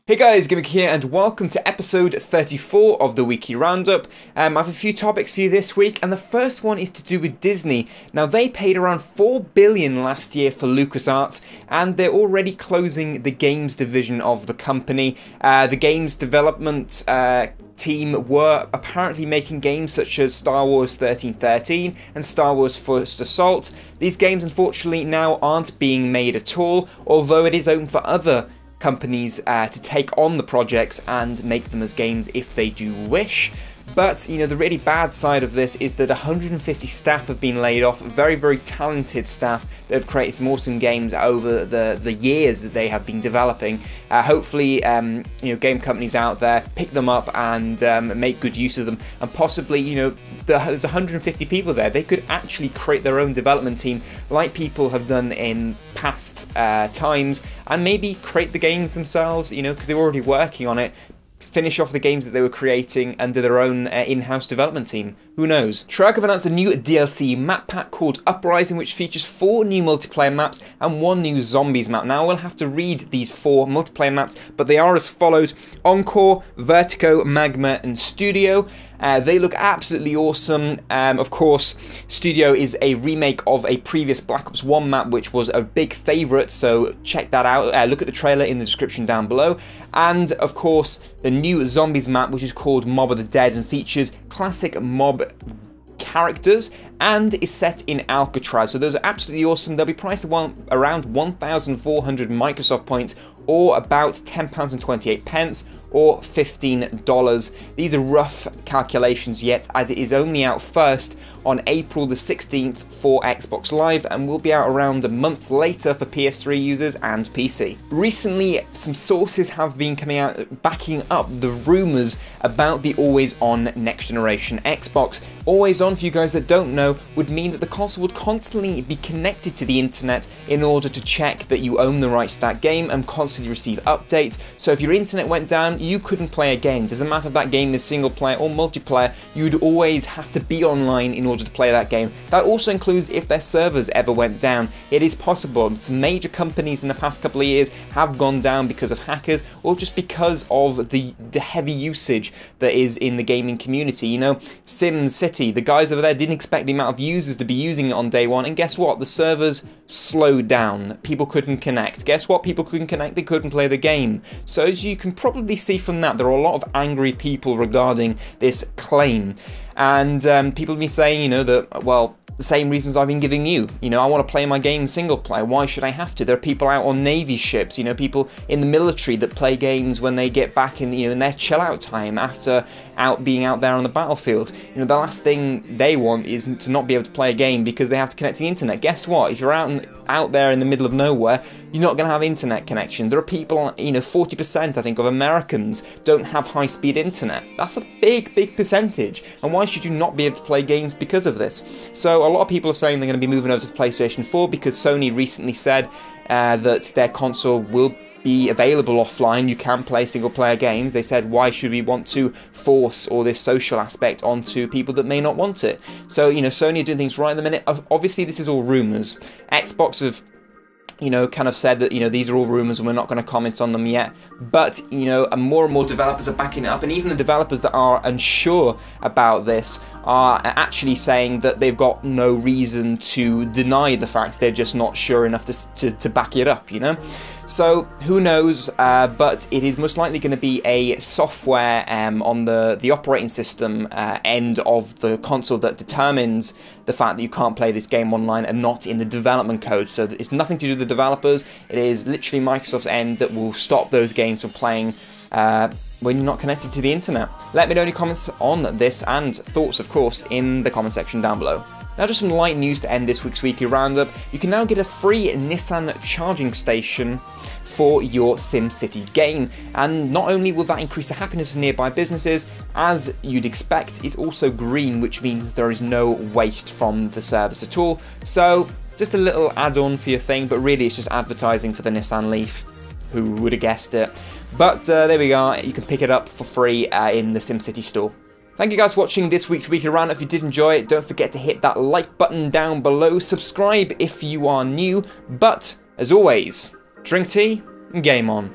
Hey guys, Gimmick here and welcome to episode 34 of the Weekly Roundup. I have a few topics for you this week, and the first one is to do with Disney. Now, they paid around $4 billion last year for LucasArts, and they're already closing the games division of the company. The games development team were apparently making games such as Star Wars 1313 and Star Wars First Assault. These games unfortunately now aren't being made at all, although it is open for other companies to take on the projects and make them as games if they do wish. But, you know, the really bad side of this is that 150 staff have been laid off, very, very talented staff that have created some awesome games over the years that they have been developing. Hopefully, you know, game companies out there pick them up and make good use of them, and possibly, you know, there's 150 people there. They could actually create their own development team like people have done in past times, and maybe create the games themselves, you know, because they're already working on it. Finish off the games that they were creating under their own in-house development team. Who knows? Treyarch have announced a new DLC map pack called Uprising, which features 4 new multiplayer maps and 1 new zombies map. Now, I will have to read these 4 multiplayer maps, but they are as follows: Encore, Vertigo, Magma, and Studio. They look absolutely awesome. Of course, Studio is a remake of a previous Black Ops 1 map, which was a big favourite, so check that out. Look at the trailer in the description down below. And, of course, the new Zombies map, which is called Mob of the Dead and features classic mob characters and is set in Alcatraz. So those are absolutely awesome. They'll be priced at around 1,400 Microsoft points, or about £10.28 or $15. These are rough calculations yet, as it is only out first on April the 16th for Xbox Live and will be out around a month later for PS3 users and PC. Recently, some sources have been coming out backing up the rumours about the always-on next-generation Xbox. Always on, for you guys that don't know, would mean that the console would constantly be connected to the internet in order to check that you own the rights to that game and constantly receive updates. So if your internet went down, you couldn't play a game. Doesn't matter if that game is single player or multiplayer, you'd always have to be online in order to play that game. That also includes if their servers ever went down. It is possible. Some major companies in the past couple of years have gone down because of hackers, or just because of the heavy usage that is in the gaming community. You know, SimCity, the guys over there didn't expect the amount of users to be using it on day one, and guess what? The servers slowed down. People couldn't connect. Guess what? People couldn't connect. They couldn't play the game. So as you can probably see from that, there are a lot of angry people regarding this claim. And people have been saying, you know, that, well, the same reasons I've been giving you. You know, I want to play my game single player. Why should I have to? There are people out on Navy ships, you know, people in the military that play games when they get back in, you know, in their chill out time after being out there on the battlefield. You know, the last thing they want is to not be able to play a game because they have to connect to the internet. Guess what? If you're out there in the middle of nowhere, you're not going to have internet connection. There are people, you know, 40% I think of Americans don't have high-speed internet. That's a big, big percentage. And why should you not be able to play games because of this? So a lot of people are saying they're going to be moving over to the PlayStation 4 because Sony recently said that their console will be available offline. You can play single-player games. They said, why should we want to force all this social aspect onto people that may not want it? So, you know, Sony are doing things right in the minute. Obviously, this is all rumours. Xbox have, you know, kind of said that, you know, these are all rumours and we're not going to comment on them yet. But, you know, and more developers are backing it up, and even the developers that are unsure about this are actually saying that they've got no reason to deny the facts. They're just not sure enough to back it up, you know? So, who knows, but it is most likely going to be a software on the operating system end of the console that determines the fact that you can't play this game online, and not in the development code. So it's nothing to do with the developers. It is literally Microsoft's end that will stop those games from playing when you're not connected to the internet. Let me know any comments on this and thoughts, of course, in the comment section down below. Now, just some light news to end this week's Weekly Roundup. You can now get a free Nissan charging station for your SimCity game, and not only will that increase the happiness of nearby businesses, as you'd expect, it's also green, which means there is no waste from the service at all. So, just a little add-on for your thing, but really it's just advertising for the Nissan Leaf. Who would have guessed it? But there we are, you can pick it up for free in the SimCity store. Thank you guys for watching this week's Weekly Roundup. If you did enjoy it, don't forget to hit that like button down below. Subscribe if you are new. But, as always, drink tea and game on.